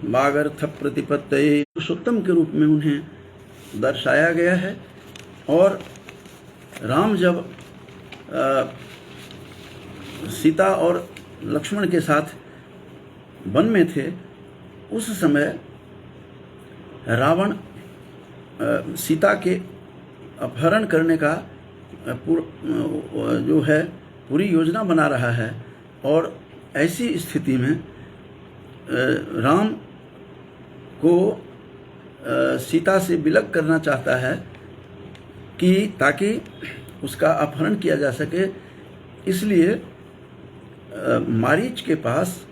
वागर्थ प्रतिपत्तये पुरुषोत्तम के रूप में उन्हें दर्शाया गया है। और राम जब सीता और लक्ष्मण के साथ वन में थे, उस समय रावण सीता के अपहरण करने का जो है पूरी योजना बना रहा है। और ऐसी स्थिति में राम को सीता से विलग करना चाहता है कि ताकि उसका अपहरण किया जा सके। इसलिए मारीच के पास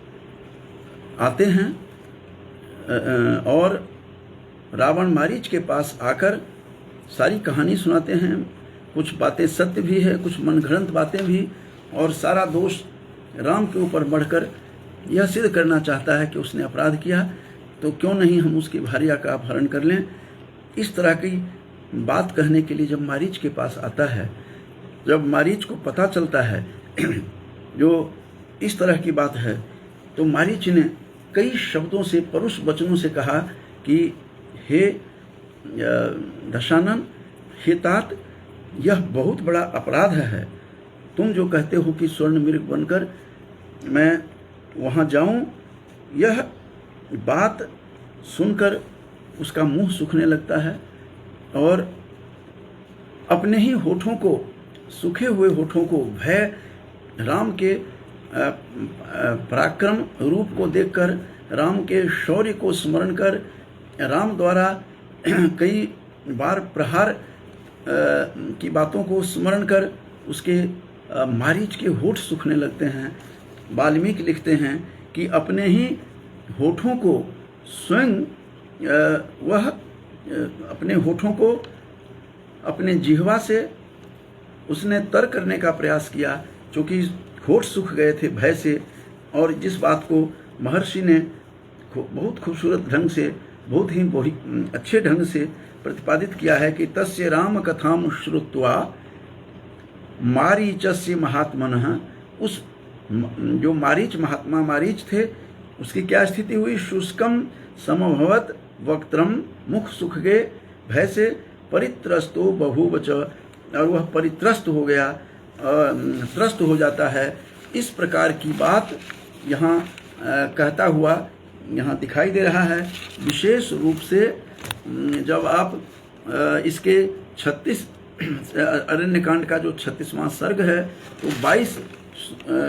आते हैं और रावण मारीच के पास आकर सारी कहानी सुनाते हैं। कुछ बातें सत्य भी है, कुछ मनगढ़ंत बातें भी, और सारा दोष राम के ऊपर बढ़कर यह सिद्ध करना चाहता है कि उसने अपराध किया, तो क्यों नहीं हम उसकी भार्या का अपहरण कर लें। इस तरह की बात कहने के लिए जब मारीच के पास आता है, जब मारीच को पता चलता है जो इस तरह की बात है, तो मारीच ने कई शब्दों से, परुष वचनों से कहा कि हे दशानन, हे तात, यह बहुत बड़ा अपराध है। तुम जो कहते हो कि स्वर्ण मृग बनकर मैं वहाँ जाऊँ, यह बात सुनकर उसका मुंह सूखने लगता है और अपने ही होठों को, सूखे हुए होठों को, भय राम के पराक्रम रूप को देखकर, राम के शौर्य को स्मरण कर, राम द्वारा कई बार प्रहार की बातों को स्मरण कर उसके मारीच के होठ सूखने लगते हैं। वाल्मीकि लिखते हैं कि अपने ही होठों को स्वयं वह अपने होठों को अपने जिह्वा से उसने तर करने का प्रयास किया, क्योंकि होठ सूख गए थे भय से। और जिस बात को महर्षि ने बहुत खूबसूरत ढंग से, बहुत ही अच्छे ढंग से प्रतिपादित किया है कि तस्य राम कथाम श्रुत्वा मारीचस्य महात्मनः, उस जो मारीच, महात्मा मारीच थे, उसकी क्या स्थिति हुई? शुष्कम समभवत वक्त्रम, मुख सूख गए भय से, परित्रस्तो बभूवच, और वह परित्रस्त हो गया, त्रस्त हो जाता है। इस प्रकार की बात यहाँ कहता हुआ यहाँ दिखाई दे रहा है। विशेष रूप से जब आप इसके 36 अरण्यकांड का जो 36वां सर्ग है, तो 22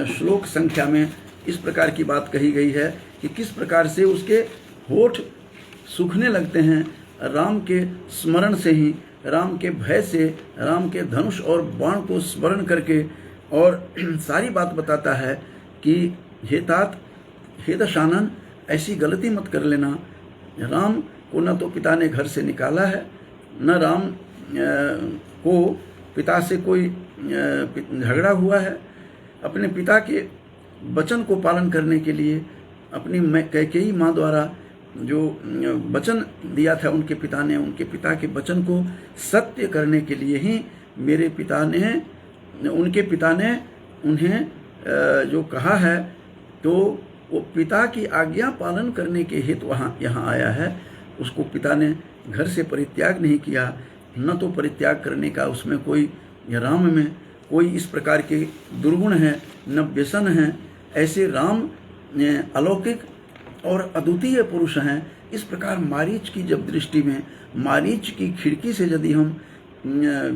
श्लोक संख्या में इस प्रकार की बात कही गई है कि किस प्रकार से उसके होठ सूखने लगते हैं राम के स्मरण से ही, राम के भय से, राम के धनुष और बाण को स्मरण करके। और सारी बात बताता है कि हे तात, हे दशानन, ऐसी गलती मत कर लेना। राम को न तो पिता ने घर से निकाला है, न राम को पिता से कोई झगड़ा हुआ है। अपने पिता के वचन को पालन करने के लिए, अपनी कैकेयी माँ द्वारा जो वचन दिया था उनके पिता ने, उनके पिता के वचन को सत्य करने के लिए ही मेरे पिता ने, उनके पिता ने उन्हें जो कहा है, तो वो पिता की आज्ञा पालन करने के हेतु यहाँ आया है। उसको पिता ने घर से परित्याग नहीं किया, न तो परित्याग करने का उसमें कोई, राम में कोई इस प्रकार के दुर्गुण है, न व्यसन है। ऐसे राम अलौकिक और अद्वितीय पुरुष हैं। इस प्रकार मारीच की जब दृष्टि में, मारीच की खिड़की से यदि हम,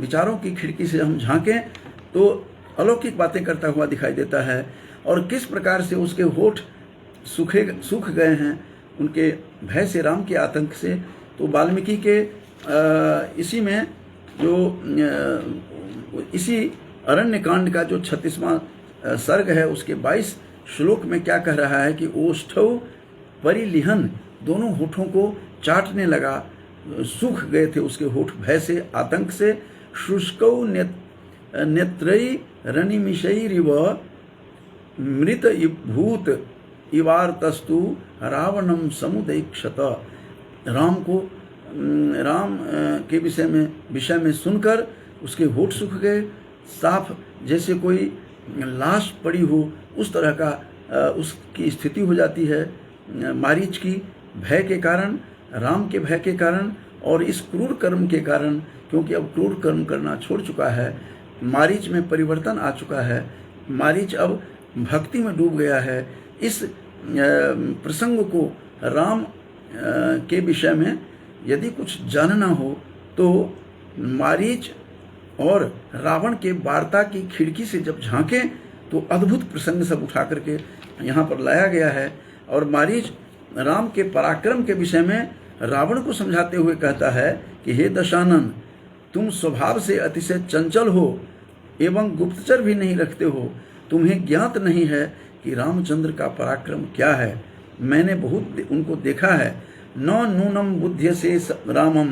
विचारों की खिड़की से हम झांकें, तो अलौकिक बातें करता हुआ दिखाई देता है। और किस प्रकार से उसके होठ सूख गए हैं उनके भय से, राम के आतंक से। तो वाल्मीकि के इसी में जो इसी अरण्यकांड का जो 36वां सर्ग है, उसके 22 श्लोक में क्या कह रहा है कि ओष्ठौ परिलिहन, दोनों होठों को चाटने लगा, सूख गए थे उसके होठ भय से, आतंक से। शुष्कौ नेत्रई रनिमिषैरिव मृत भूत इवार्तस्तु रावणम समुदैक्षत। राम को, राम के विषय में सुनकर उसके होठ सूख गए, साफ जैसे कोई लाश पड़ी हो उस तरह का उसकी स्थिति हो जाती है मारीच की। भय के कारण, राम के भय के कारण और इस क्रूर कर्म के कारण, क्योंकि अब क्रूर कर्म करना छोड़ चुका है, मारीच में परिवर्तन आ चुका है, मारीच अब भक्ति में डूब गया है। इस प्रसंग को राम के विषय में यदि कुछ जानना हो तो मारीच और रावण के वार्ता की खिड़की से जब झांकें तो अद्भुत प्रसंग सब उठा करके यहाँ पर लाया गया है। और मारीच राम के पराक्रम के विषय में रावण को समझाते हुए कहता है कि हे दशानन, तुम स्वभाव से अतिशय चंचल हो एवं गुप्तचर भी नहीं रखते हो। तुम्हें ज्ञात नहीं है कि रामचंद्र का पराक्रम क्या है। मैंने बहुत उनको देखा है। न नूनम बुद्ध्य से रामम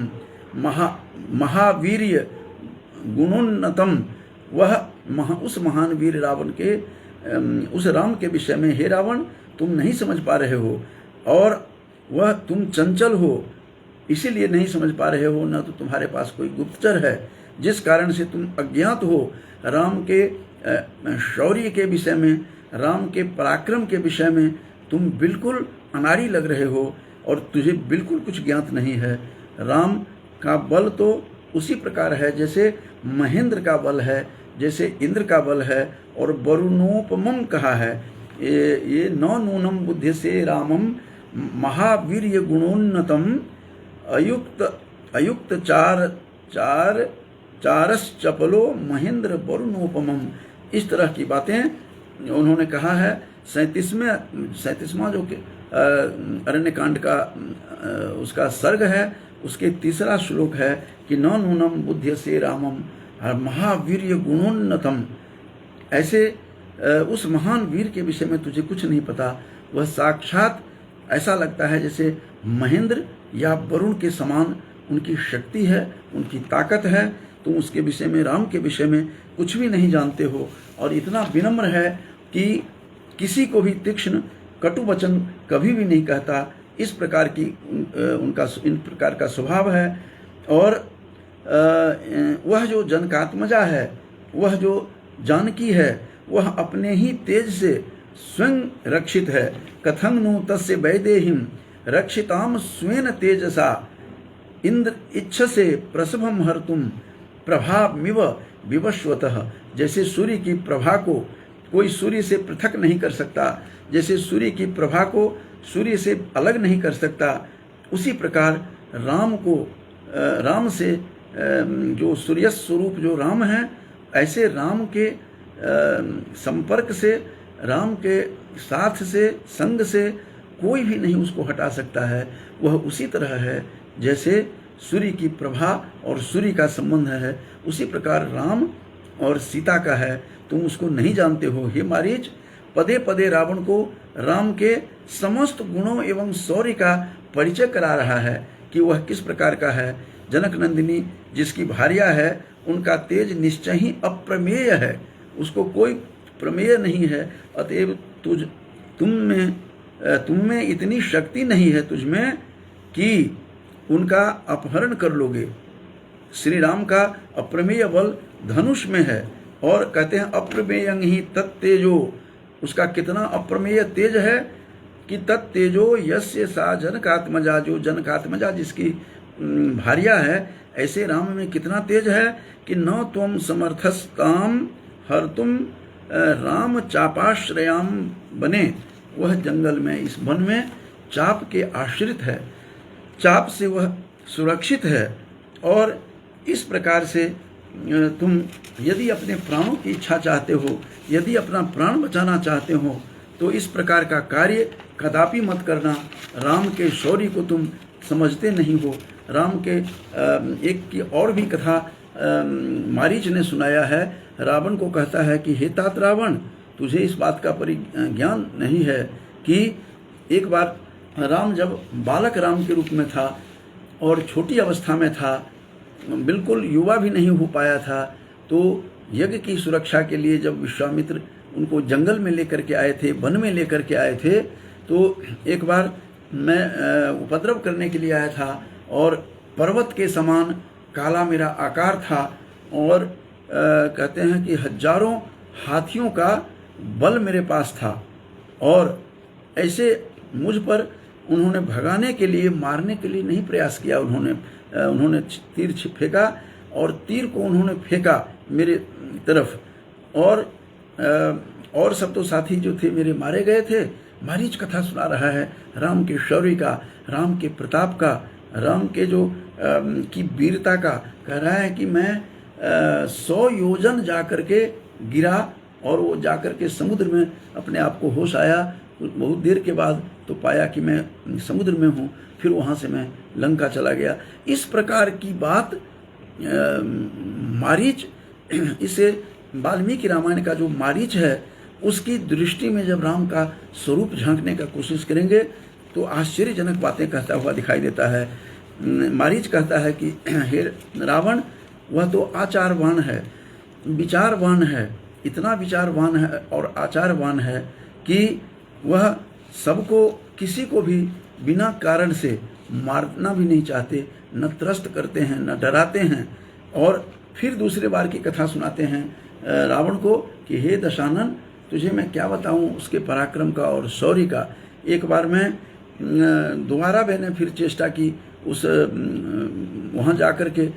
महावीर्य गुणोन्नतम। वह उस महान वीर रावण के उस राम के विषय में, हे रावण, तुम नहीं समझ पा रहे हो, और वह तुम चंचल हो इसीलिए नहीं समझ पा रहे हो, न तो तुम्हारे पास कोई गुप्तचर है, जिस कारण से तुम अज्ञात हो। राम के शौर्य के विषय में, राम के पराक्रम के विषय में तुम बिल्कुल अनाड़ी लग रहे हो और तुझे बिल्कुल कुछ ज्ञात नहीं है। राम का बल तो उसी प्रकार है जैसे महेंद्र का बल है, जैसे इंद्र का बल है, और वरुणोपमम कहा है। ये न नूनम बुद्धि से रामम महावीर्य गुणोन्नतम अयुक्त चारस चपलो महेंद्र वरुणोपमम। इस तरह की बातें उन्होंने कहा है। 37वां जो कि अरण्यकांड का उसका सर्ग है, उसके तीसरा श्लोक है कि न नूनम बुद्ध्य से रामम महावीर्य गुणोन्नतम। ऐसे उस महान वीर के विषय में तुझे कुछ नहीं पता। वह साक्षात ऐसा लगता है जैसे महेंद्र या वरुण के समान उनकी शक्ति है, उनकी ताकत है। तुम उसके विषय में, राम के विषय में कुछ भी नहीं जानते हो, और इतना विनम्र है कि किसी को भी तीक्ष्ण कटु वचन कभी भी नहीं कहता। इस प्रकार की उनका इन प्रकार का स्वभाव है। और वह जो जनकात्मजा है, वह जो जानकी है, वह अपने ही तेज से स्वयं रक्षित है। कथं नु तस्य वैदेहीं रक्षिताम स्वेन तेजसा इंद्र इच्छसे प्रसभम हर्तुम प्रभामिव विवस्वतः। जैसे सूर्य की प्रभा को कोई सूर्य से पृथक नहीं कर सकता, जैसे सूर्य की प्रभा को सूर्य से अलग नहीं कर सकता, उसी प्रकार राम से जो सूर्य स्वरूप जो राम है, ऐसे राम के संपर्क से, राम के साथ से, संग से कोई भी नहीं उसको हटा सकता है। वह उसी तरह है जैसे सूर्य की प्रभा और सूर्य का संबंध है, उसी प्रकार राम और सीता का है। तुम उसको नहीं जानते हो। हे मारीच, पदे पदे रावण को राम के समस्त गुणों एवं शौर्य का परिचय करा रहा है कि वह किस प्रकार का है। जनक नंदिनी जिसकी भार्या है, उनका तेज निश्चय ही अप्रमेय है, उसको कोई प्रमेय नहीं है। अतएव तुम में इतनी शक्ति नहीं है तुझ में कि उनका अपहरण कर लोगे। श्री राम का अप्रमेय बल धनुष में है, और कहते हैं अप्रमेयं ही तत्तेजो। उसका कितना अप्रमेय तेज है कि तत्तेजो यस्य सा जनकात्मजा, जो जनकात्मजा जिसकी भार्या है, ऐसे राम में कितना तेज है कि न त्वम समर्थस्ताम हर्तुम राम चापाश्रयाम बने। वह जंगल में, इस वन में चाप के आश्रित है, चाप से वह सुरक्षित है। और इस प्रकार से तुम यदि अपने प्राणों की इच्छा चाहते हो, यदि अपना प्राण बचाना चाहते हो, तो इस प्रकार का कार्य कदापि मत करना। राम के शौर्य को तुम समझते नहीं हो। राम के एक की और भी कथा मारीच ने सुनाया है। रावण को कहता है कि हे तात रावण, तुझे इस बात का परिज्ञान नहीं है कि एक बार राम जब बालक राम के रूप में था और छोटी अवस्था में था, बिल्कुल युवा भी नहीं हो पाया था, तो यज्ञ की सुरक्षा के लिए जब विश्वामित्र उनको जंगल में लेकर के आए थे, वन में लेकर के आए थे, तो एक बार मैं उपद्रव करने के लिए आया था और पर्वत के समान काला मेरा आकार था, और कहते हैं कि हजारों हाथियों का बल मेरे पास था, और ऐसे मुझ पर उन्होंने भगाने के लिए, मारने के लिए नहीं प्रयास किया। उन्होंने तीर फेंका और तीर को उन्होंने फेंका मेरे तरफ, और सब तो साथी जो थे मेरे मारे गए थे। मारीच कथा सुना रहा है राम के शौर्य का, राम के प्रताप का, राम के जो की वीरता का। कह रहा है कि मैं 100 योजन जा कर के गिरा और वो जा कर के समुद्र में अपने आप को होश आया। बहुत देर के बाद तो पाया कि मैं समुद्र में हूँ। फिर वहाँ से मैं लंका चला गया। इस प्रकार की बात मारीच, इसे वाल्मीकि रामायण का जो मारीच है उसकी दृष्टि में जब राम का स्वरूप झांकने का कोशिश करेंगे तो आश्चर्यजनक बातें कहता हुआ दिखाई देता है। मारीच कहता है कि हे रावण, वह तो आचारवान है, विचारवान है, इतना विचारवान है और आचारवान है कि वह सबको, किसी को भी बिना कारण से मारना भी नहीं चाहते, न त्रस्त करते हैं, न डराते हैं। और फिर दूसरे बार की कथा सुनाते हैं रावण को कि हे दशानन, तुझे मैं क्या बताऊं उसके पराक्रम का और शौर्य का। एक बार मैं दोबारा मैंने फिर चेष्टा की उस वहाँ जाकर के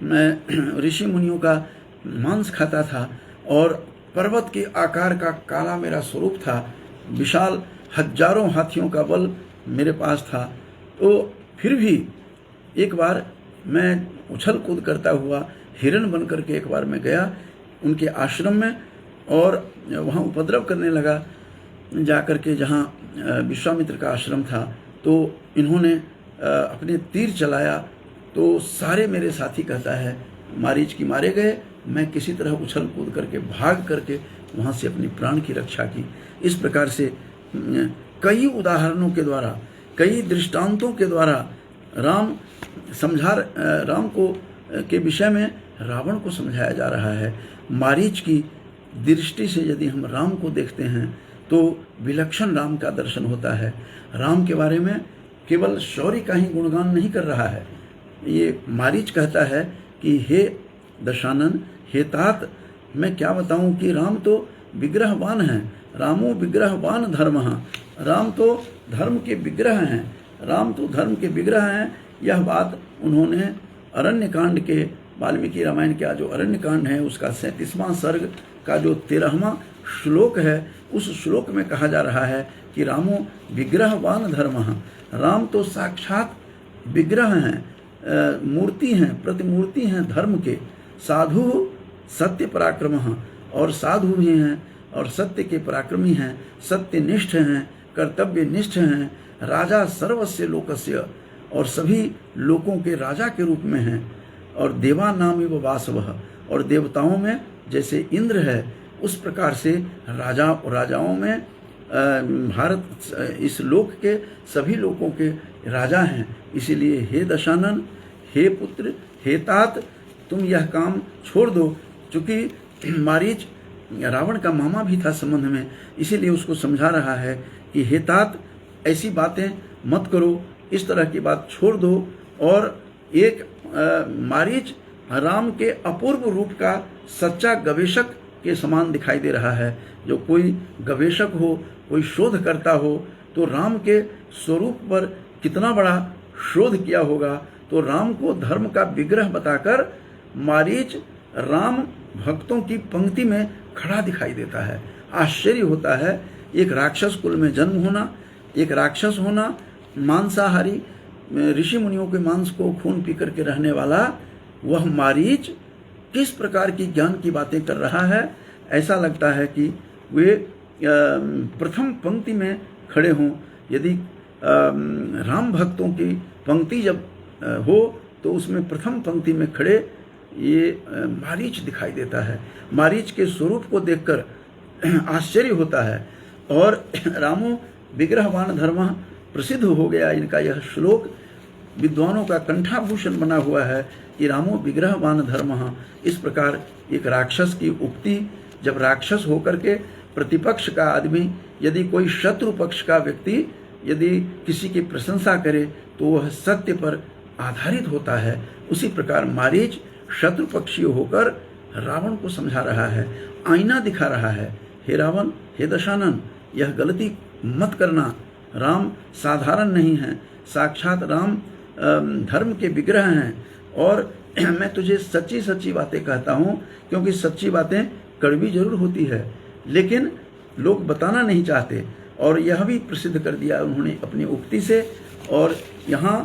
मैं ऋषि मुनियों का मांस खाता था और पर्वत के आकार का काला मेरा स्वरूप था, विशाल हजारों हाथियों का बल मेरे पास था। तो फिर भी एक बार मैं उछल कूद करता हुआ हिरण बन करके एक बार मैं गया उनके आश्रम में और वहाँ उपद्रव करने लगा जा कर के, जहाँ विश्वामित्र का आश्रम था। तो इन्होंने अपने तीर चलाया तो सारे मेरे साथी, कहता है मारीच की, मारे गए। मैं किसी तरह उछल कूद करके भाग करके वहाँ से अपनी प्राण की रक्षा की। इस प्रकार से कई उदाहरणों के द्वारा, कई दृष्टांतों के द्वारा राम को के विषय में रावण को समझाया जा रहा है। मारीच की दृष्टि से यदि हम राम को देखते हैं तो विलक्षण राम का दर्शन होता है। राम के बारे में केवल शौर्य का ही गुणगान नहीं कर रहा है। ये मारीच कहता है कि हे दशानन, हे तात, मैं क्या बताऊं कि राम तो विग्रहवान हैं, रामो विग्रहवान धर्मः। राम तो धर्म के विग्रह हैं, राम तो धर्म के विग्रह हैं। यह बात उन्होंने अरण्यकांड के, वाल्मीकि रामायण का जो अरण्यकांड है उसका 37वां सर्ग का जो 13वां श्लोक है, उस श्लोक में कहा जा रहा है कि रामो विग्रहवान धर्मः। राम तो साक्षात विग्रह हैं, मूर्ति हैं, प्रतिमूर्ति हैं धर्म के। साधु सत्य पराक्रमः, और साधु भी हैं और सत्य के पराक्रमी हैं, सत्यनिष्ठ हैं, कर्तव्यनिष्ठ हैं। राजा सर्वस्य लोकस्य, और सभी लोकों के राजा के रूप में हैं। और देवा नाम एव वासवः, और देवताओं में जैसे इंद्र है उस प्रकार से राजाओं में भारत इस लोक के सभी लोगों के राजा हैं। इसीलिए हे दशानन, हे पुत्र, हे तात, तुम यह काम छोड़ दो। चूँकि मारीच रावण का मामा भी था संबंध में, इसीलिए उसको समझा रहा है कि हे तात, ऐसी बातें मत करो, इस तरह की बात छोड़ दो। और एक मारीच राम के अपूर्व रूप का सच्चा गवेषक के समान दिखाई दे रहा है। जो कोई गवेषक हो, कोई शोध करता हो, तो राम के स्वरूप पर कितना बड़ा शोध किया होगा। तो राम को धर्म का विग्रह बताकर मारीच राम भक्तों की पंक्ति में खड़ा दिखाई देता है। आश्चर्य होता है, एक राक्षस कुल में जन्म होना, एक राक्षस होना, मांसाहारी, ऋषि मुनियों के मांस को खून पी करके रहने वाला वह मारीच किस प्रकार की ज्ञान की बातें कर रहा है। ऐसा लगता है कि वे प्रथम पंक्ति में खड़े हों। यदि राम भक्तों की पंक्ति जब हो तो उसमें प्रथम पंक्ति में खड़े ये मारीच दिखाई देता है। मारीच के स्वरूप को देखकर आश्चर्य होता है। और रामो विग्रहवान धर्म प्रसिद्ध हो गया। इनका यह श्लोक विद्वानों का कंठाभूषण बना हुआ है कि रामो विग्रहवान धर्मः। इस प्रकार एक राक्षस की उक्ति, जब राक्षस होकर के प्रतिपक्ष का आदमी, यदि कोई शत्रु पक्ष का व्यक्ति यदि किसी की प्रशंसा करे तो वह सत्य पर आधारित होता है। उसी प्रकार मारीच शत्रु पक्षी होकर रावण को समझा रहा है, आईना दिखा रहा है। हे रावण, हे दशानन, यह गलती मत करना। राम साधारण नहीं हैं, साक्षात राम धर्म के विग्रह हैं। और मैं तुझे सच्ची सच्ची बातें कहता हूँ, क्योंकि सच्ची बातें कड़वी जरूर होती है लेकिन लोग बताना नहीं चाहते। और यह भी प्रसिद्ध कर दिया उन्होंने अपनी उक्ति से। और यहाँ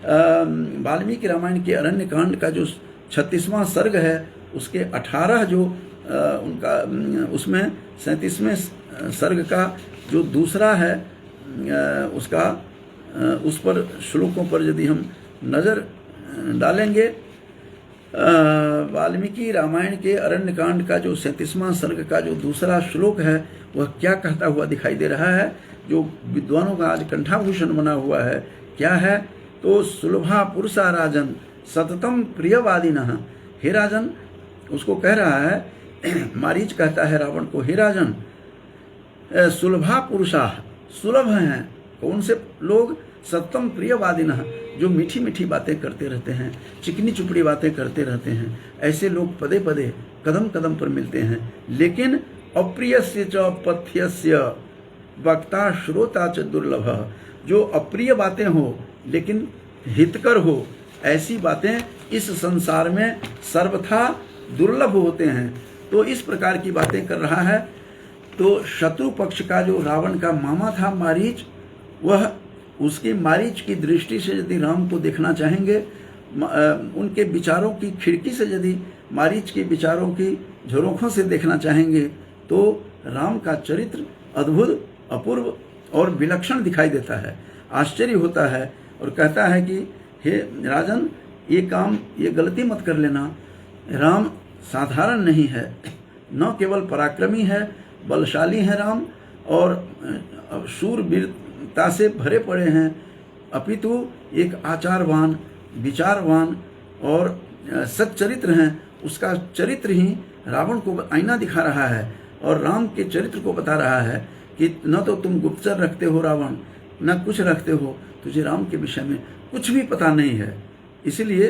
वाल्मीकि रामायण के अरण्य कांड का जो 36वां सर्ग है उसके 18 जो उनका उसमें 37वें सर्ग का जो दूसरा है उसका उस पर श्लोकों पर यदि हम नज़र डालेंगे, वाल्मीकि रामायण के अरण्य कांड का जो 37वां सर्ग का जो दूसरा श्लोक है वह क्या कहता हुआ दिखाई दे रहा है, जो विद्वानों का आज कंठाभूषण बना हुआ है। क्या है? तो सुलभा पुरुषा राजन सततम प्रियवादिनः। हे राजन, उसको कह रहा है, मारीच कहता है रावण को, हे राजन, सुलभा पुरुषा, सुलभ हैं कौन से लोग? सततम प्रियवादिनः, जो मीठी मीठी बातें करते रहते हैं, चिकनी चुपड़ी बातें करते रहते हैं, ऐसे लोग पदे पदे कदम कदम पर मिलते हैं। लेकिन अप्रियस्य च पथ्यस्य वक्ता श्रोता च दुर्लभ, जो अप्रिय बातें हो लेकिन हितकर हो, ऐसी बातें इस संसार में सर्वथा दुर्लभ होते हैं। तो इस प्रकार की बातें कर रहा है। तो शत्रु पक्ष का जो रावण का मामा था मारीच, वह उसकी मारीच की दृष्टि से यदि राम को देखना चाहेंगे, उनके विचारों की खिड़की से यदि मारीच के विचारों की झरोखों से देखना चाहेंगे, तो राम का चरित्र अद्भुत, अपूर्व और विलक्षण दिखाई देता है। आश्चर्य होता है और कहता है कि हे राजन, ये गलती मत कर लेना। राम साधारण नहीं है, न केवल पराक्रमी है, बलशाली है राम, और शूरवीरता से भरे पड़े हैं, अपितु एक आचारवान, विचारवान और सच्चरित्र हैं। उसका चरित्र ही रावण को आईना दिखा रहा है और राम के चरित्र को बता रहा है कि न तो तुम गुप्तचर रखते हो रावण, न कुछ रखते हो, तुझे राम के विषय में कुछ भी पता नहीं है। इसलिए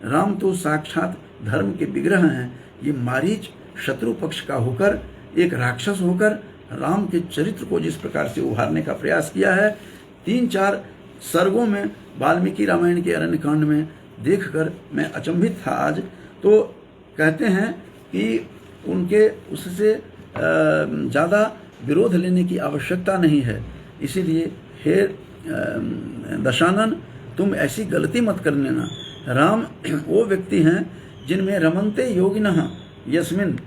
राम तो साक्षात धर्म के विग्रह हैं। ये मारीच शत्रु पक्ष का होकर, एक राक्षस होकर राम के चरित्र को जिस प्रकार से उभारने का प्रयास किया है, 3-4 सर्गों में वाल्मीकि रामायण के अरण्य कांड में देखकर मैं अचंभित था आज। तो कहते हैं कि उनके उससे ज़्यादा विरोध लेने की आवश्यकता नहीं है। इसीलिए हे दशानन, तुम ऐसी गलती मत कर लेना। राम वो व्यक्ति हैं जिनमें रमनते योगिनः यस्मिन,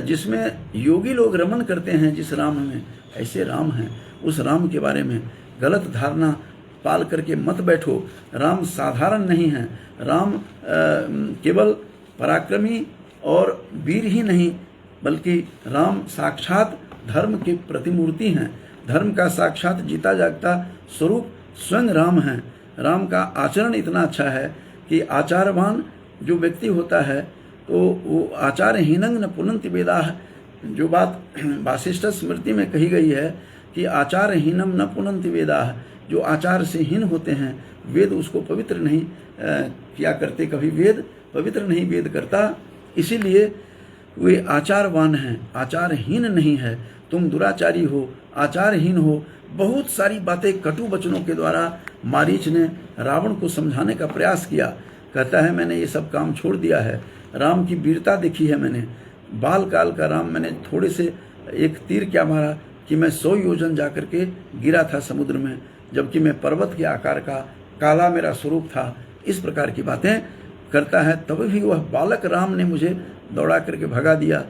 जिसमें योगी लोग रमन करते हैं जिस राम में, ऐसे राम हैं। उस राम के बारे में गलत धारणा पाल करके मत बैठो। राम साधारण नहीं है, राम केवल पराक्रमी और वीर ही नहीं, बल्कि राम साक्षात धर्म की प्रतिमूर्ति हैं। धर्म का साक्षात जीता जागता स्वरूप स्वयं राम हैं। राम का आचरण इतना अच्छा है कि आचारवान जो व्यक्ति होता है तो वो आचारहीनं न पुनन्ति वेदाः, जो बात वासिष्ठ स्मृति में कही गई है कि आचारहीनं न पुनन्ति वेदाः, जो आचार से हीन होते हैं वेद उसको पवित्र नहीं किया करते, कभी वेद पवित्र नहीं वेद करता। इसीलिए वे आचारवान हैं, आचारहीन नहीं है। तुम दुराचारी हो, आचारहीन हो। बहुत सारी बातें कटु वचनों के द्वारा मारीच ने रावण को समझाने का प्रयास किया। कहता है मैंने ये सब काम छोड़ दिया है, राम की वीरता देखी है मैंने, बाल काल का राम, मैंने थोड़े से एक तीर क्या मारा कि मैं 100 योजन जा कर के गिरा था समुद्र में, जबकि मैं पर्वत के आकार का, काला मेरा स्वरूप था। इस प्रकार की बातें करता है। तब भी वह बालक राम ने मुझे दौड़ा करके भगा दिया।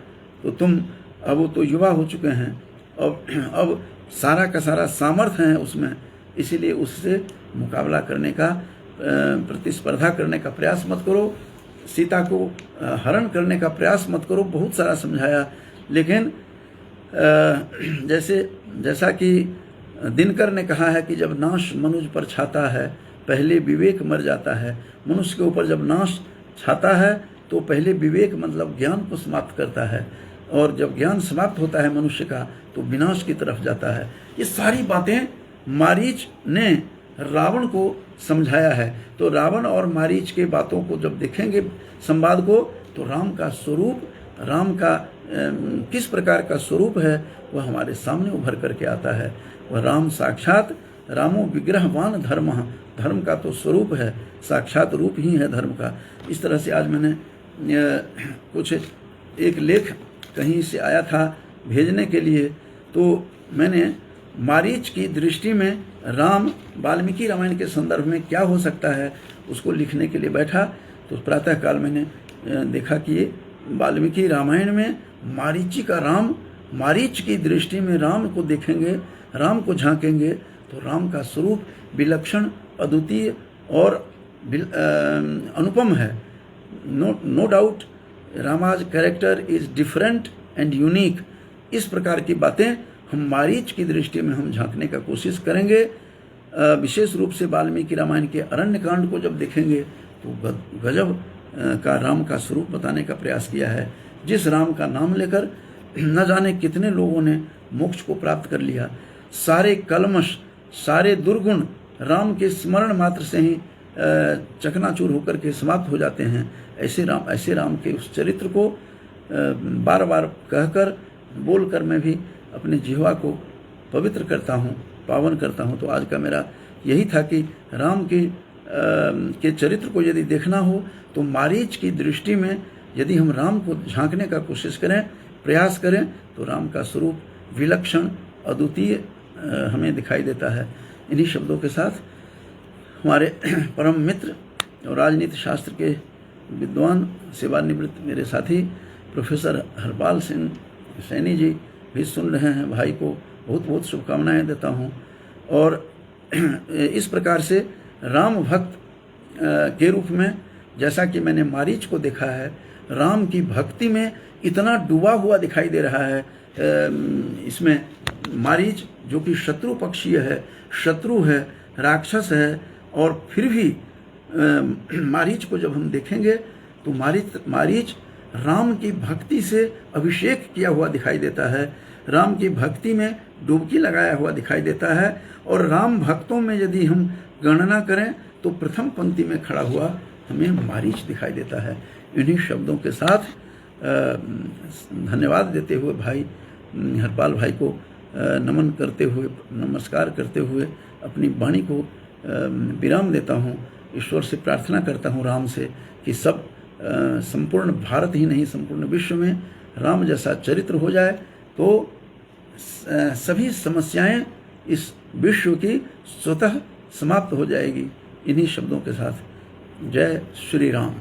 तो तुम अब तो युवा हो चुके हैं, अब सारा का सारा सामर्थ्य है उसमें, इसीलिए उससे मुकाबला करने का, प्रतिस्पर्धा करने का प्रयास मत करो, सीता को हरण करने का प्रयास मत करो। बहुत सारा समझाया, लेकिन जैसा कि दिनकर ने कहा है कि जब नाश मनुष्य पर छाता है पहले विवेक मर जाता है। मनुष्य के ऊपर जब नाश छाता है तो पहले विवेक मतलब ज्ञान को समाप्त करता है, और जब ज्ञान समाप्त होता है मनुष्य का तो विनाश की तरफ जाता है। ये सारी बातें मारीच ने रावण को समझाया है। तो रावण और मारीच के बातों को जब देखेंगे संवाद को, तो राम का स्वरूप, राम का किस प्रकार का स्वरूप है वह हमारे सामने उभर करके आता है। वह राम साक्षात रामो विग्रहवान धर्म, धर्म का तो स्वरूप है, साक्षात रूप ही है धर्म का। इस तरह से आज मैंने कुछ एक लेख कहीं से आया था भेजने के लिए, तो मैंने मारीच की दृष्टि में राम वाल्मीकि रामायण के संदर्भ में क्या हो सकता है उसको लिखने के लिए बैठा। तो प्रातःकाल मैंने देखा कि वाल्मीकि रामायण में मारीची का राम, मारीच की दृष्टि में राम को देखेंगे, राम को झांकेंगे तो राम का स्वरूप विलक्षण, अद्वितीय और अनुपम है। No doubt Rama's character is different and unique. इस प्रकार की बातें हम मारीच की दृष्टि में हम झांकने का कोशिश करेंगे। विशेष रूप से वाल्मीकि रामायण के अरण्य कांड को जब देखेंगे तो गजब का राम का स्वरूप बताने का प्रयास किया है, जिस राम का नाम लेकर न जाने कितने लोगों ने मोक्ष को प्राप्त कर लिया। सारे कलमश, सारे दुर्गुण राम के स्मरण मात्र से ही चकनाचूर होकर के समाप्त हो जाते हैं। ऐसे राम के उस चरित्र को बार बार कहकर बोलकर मैं भी अपने जिह्वा को पवित्र करता हूँ, पावन करता हूँ। तो आज का मेरा यही था कि राम के चरित्र को यदि देखना हो तो मारीच की दृष्टि में यदि हम राम को झांकने का कोशिश करें, प्रयास करें, तो राम का स्वरूप विलक्षण, अद्वितीय हमें दिखाई देता है। इन्हीं शब्दों के साथ हमारे परम मित्र और राजनीति शास्त्र के विद्वान, सेवानिवृत्त मेरे साथी प्रोफेसर हरपाल सिंह सैनी जी भी सुन रहे हैं। भाई को बहुत बहुत शुभकामनाएं देता हूं। और इस प्रकार से राम भक्त के रूप में जैसा कि मैंने मारीच को देखा है, राम की भक्ति में इतना डूबा हुआ दिखाई दे रहा है। इसमें मारीच जो कि शत्रु पक्षीय है, शत्रु है, राक्षस है, और फिर भी मारीच को जब हम देखेंगे तो मारीच राम की भक्ति से अभिषेक किया हुआ दिखाई देता है, राम की भक्ति में डुबकी लगाया हुआ दिखाई देता है। और राम भक्तों में यदि हम गणना करें तो प्रथम पंक्ति में खड़ा हुआ हमें मारीच दिखाई देता है। इन्हीं शब्दों के साथ धन्यवाद देते हुए भाई हरपाल भाई को नमन करते हुए, नमस्कार करते हुए अपनी वाणी को विराम देता हूँ। ईश्वर से प्रार्थना करता हूँ राम से कि सब संपूर्ण भारत ही नहीं, संपूर्ण विश्व में राम जैसा चरित्र हो जाए तो सभी समस्याएं इस विश्व की स्वतः समाप्त हो जाएगी। इन्हीं शब्दों के साथ जय श्री राम।